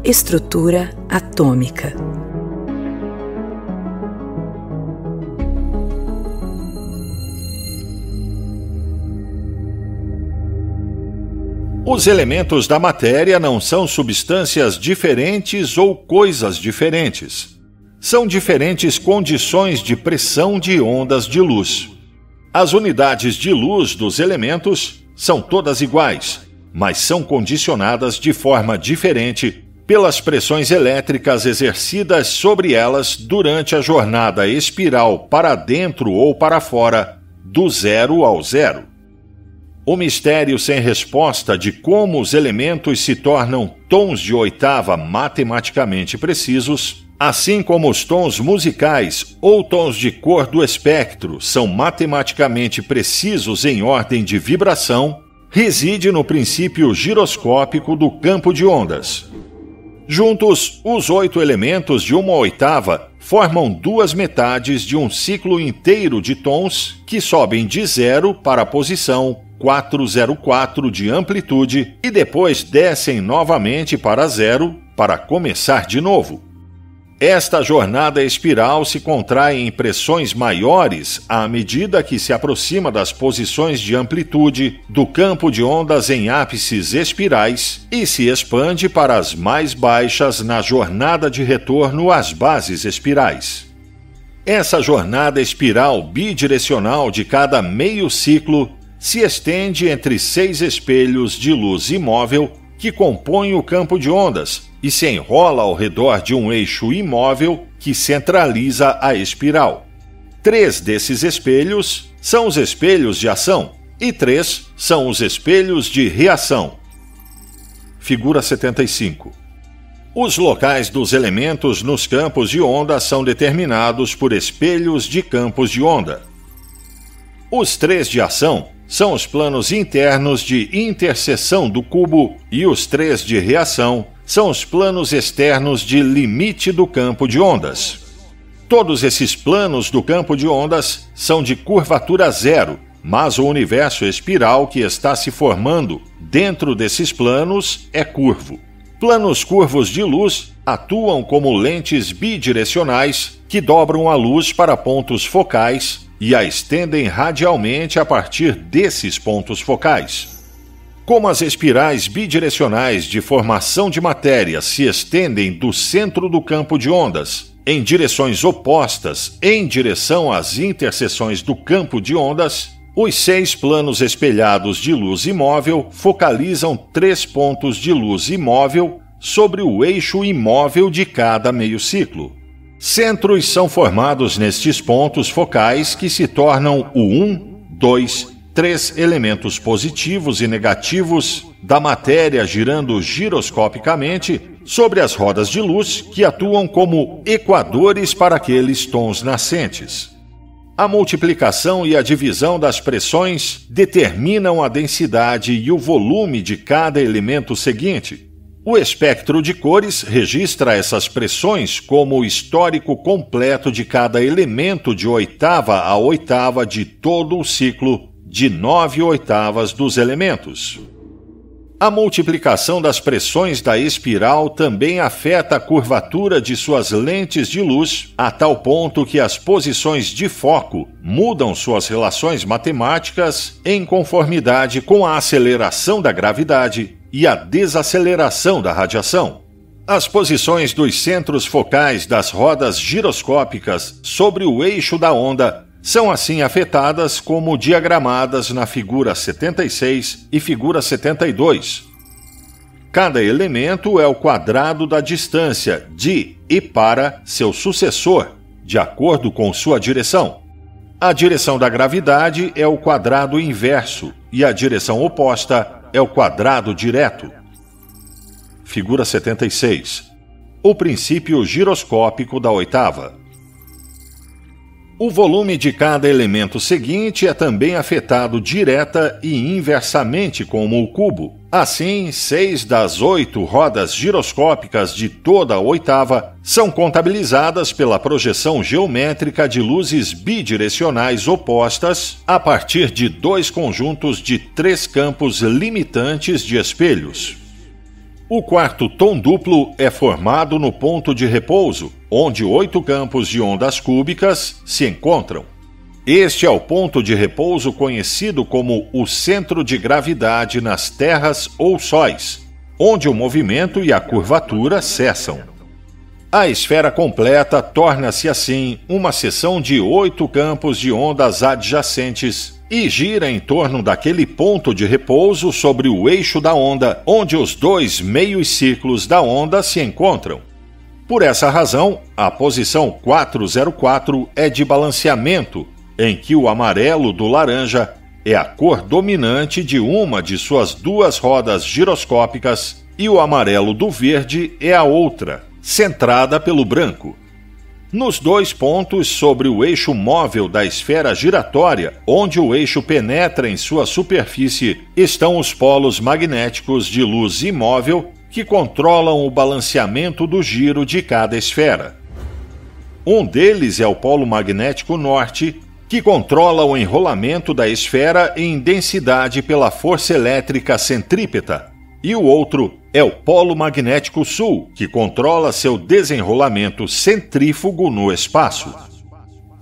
Estrutura atômica. Os elementos da matéria não são substâncias diferentes ou coisas diferentes. São diferentes condições de pressão de ondas de luz. As unidades de luz dos elementos são todas iguais, mas são condicionadas de forma diferente pelas pressões elétricas exercidas sobre elas durante a jornada espiral para dentro ou para fora, do zero ao zero. O mistério sem resposta de como os elementos se tornam tons de oitava matematicamente precisos, assim como os tons musicais ou tons de cor do espectro são matematicamente precisos em ordem de vibração, reside no princípio giroscópico do campo de ondas. Juntos, os 8 elementos de uma oitava formam 2 metades de um ciclo inteiro de tons que sobem de 0 para a posição 404 de amplitude e depois descem novamente para 0 para começar de novo. Esta jornada espiral se contrai em pressões maiores à medida que se aproxima das posições de amplitude do campo de ondas em ápices espirais e se expande para as mais baixas na jornada de retorno às bases espirais. Essa jornada espiral bidirecional de cada meio ciclo se estende entre 6 espelhos de luz imóvel que compõem o campo de ondas e se enrola ao redor de um eixo imóvel que centraliza a espiral. 3 desses espelhos são os espelhos de ação e 3 são os espelhos de reação. Figura 75. Os locais dos elementos nos campos de onda são determinados por espelhos de campos de onda. Os 3 de ação são os planos internos de interseção do cubo e os 3 de reação são os planos externos de limite do campo de ondas. Todos esses planos do campo de ondas são de curvatura zero, mas o universo espiral que está se formando dentro desses planos é curvo. Planos curvos de luz atuam como lentes bidirecionais que dobram a luz para pontos focais e a estendem radialmente a partir desses pontos focais. Como as espirais bidirecionais de formação de matéria se estendem do centro do campo de ondas em direções opostas em direção às interseções do campo de ondas, os 6 planos espelhados de luz imóvel focalizam 3 pontos de luz imóvel sobre o eixo imóvel de cada meio ciclo. Centros são formados nestes pontos focais que se tornam o 1, 2, 3 elementos positivos e negativos da matéria girando giroscopicamente sobre as rodas de luz que atuam como equadores para aqueles tons nascentes. A multiplicação e a divisão das pressões determinam a densidade e o volume de cada elemento seguinte. O espectro de cores registra essas pressões como o histórico completo de cada elemento de oitava a oitava de todo o ciclo de 9 oitavas dos elementos. A multiplicação das pressões da espiral também afeta a curvatura de suas lentes de luz, a tal ponto que as posições de foco mudam suas relações matemáticas em conformidade com a aceleração da gravidade e a desaceleração da radiação. As posições dos centros focais das rodas giroscópicas sobre o eixo da onda são assim afetadas como diagramadas na figura 76 e figura 72. Cada elemento é o quadrado da distância de e para seu sucessor, de acordo com sua direção. A direção da gravidade é o quadrado inverso e a direção oposta é o quadrado direto. Figura 76. O princípio giroscópico da oitava. O volume de cada elemento seguinte é também afetado direta e inversamente como o cubo. Assim, 6 das 8 rodas giroscópicas de toda a oitava são contabilizadas pela projeção geométrica de luzes bidirecionais opostas a partir de 2 conjuntos de 3 campos limitantes de espelhos. O quarto tom duplo é formado no ponto de repouso, onde 8 campos de ondas cúbicas se encontram. Este é o ponto de repouso conhecido como o centro de gravidade nas terras ou sóis, onde o movimento e a curvatura cessam. A esfera completa torna-se assim uma seção de 8 campos de ondas adjacentes e gira em torno daquele ponto de repouso sobre o eixo da onda, onde os 2 meios ciclos da onda se encontram. Por essa razão, a posição 404 é de balanceamento, em que o amarelo do laranja é a cor dominante de uma de suas 2 rodas giroscópicas e o amarelo do verde é a outra, centrada pelo branco. Nos 2 pontos sobre o eixo móvel da esfera giratória, onde o eixo penetra em sua superfície, estão os polos magnéticos de luz imóvel que controlam o balanceamento do giro de cada esfera. Um deles é o polo magnético norte, que controla o enrolamento da esfera em densidade pela força elétrica centrípeta, e o outro é o polo magnético sul, que controla seu desenrolamento centrífugo no espaço.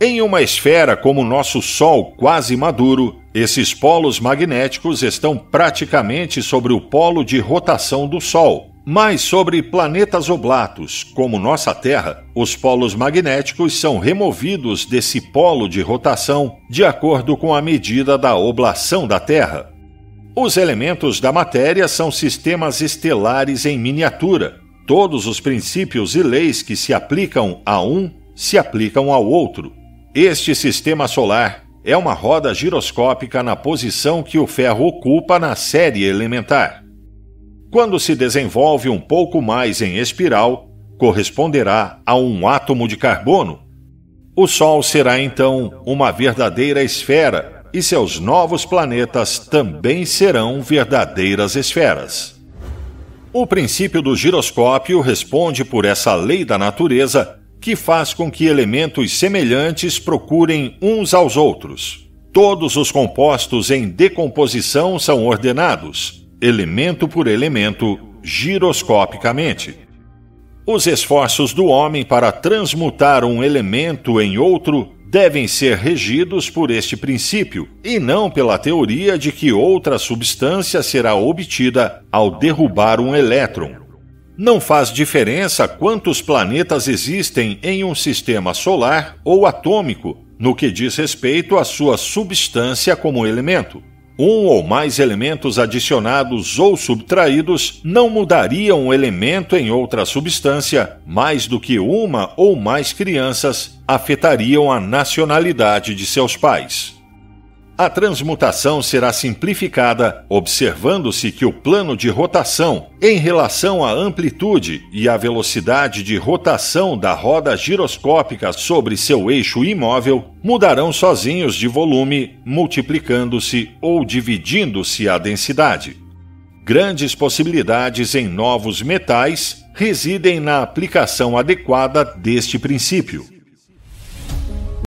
Em uma esfera como nosso Sol quase maduro, esses polos magnéticos estão praticamente sobre o polo de rotação do Sol, mas sobre planetas oblatos, como nossa Terra, os polos magnéticos são removidos desse polo de rotação de acordo com a medida da oblação da Terra. Os elementos da matéria são sistemas estelares em miniatura. Todos os princípios e leis que se aplicam a um se aplicam ao outro. Este sistema solar é uma roda giroscópica na posição que o ferro ocupa na série elementar. Quando se desenvolve um pouco mais em espiral, corresponderá a um átomo de carbono. O Sol será então uma verdadeira esfera, e seus novos planetas também serão verdadeiras esferas. O princípio do giroscópio responde por essa lei da natureza que faz com que elementos semelhantes procurem uns aos outros. Todos os compostos em decomposição são ordenados, elemento por elemento, giroscopicamente. Os esforços do homem para transmutar um elemento em outro devem ser regidos por este princípio, e não pela teoria de que outra substância será obtida ao derrubar um elétron. Não faz diferença quantos planetas existem em um sistema solar ou atômico, no que diz respeito à sua substância como elemento. Um ou mais elementos adicionados ou subtraídos não mudariam um elemento em outra substância, mais do que uma ou mais crianças afetariam a nacionalidade de seus pais. A transmutação será simplificada, observando-se que o plano de rotação, em relação à amplitude e à velocidade de rotação da roda giroscópica sobre seu eixo imóvel, mudarão sozinhos de volume, multiplicando-se ou dividindo-se a densidade. Grandes possibilidades em novos metais residem na aplicação adequada deste princípio.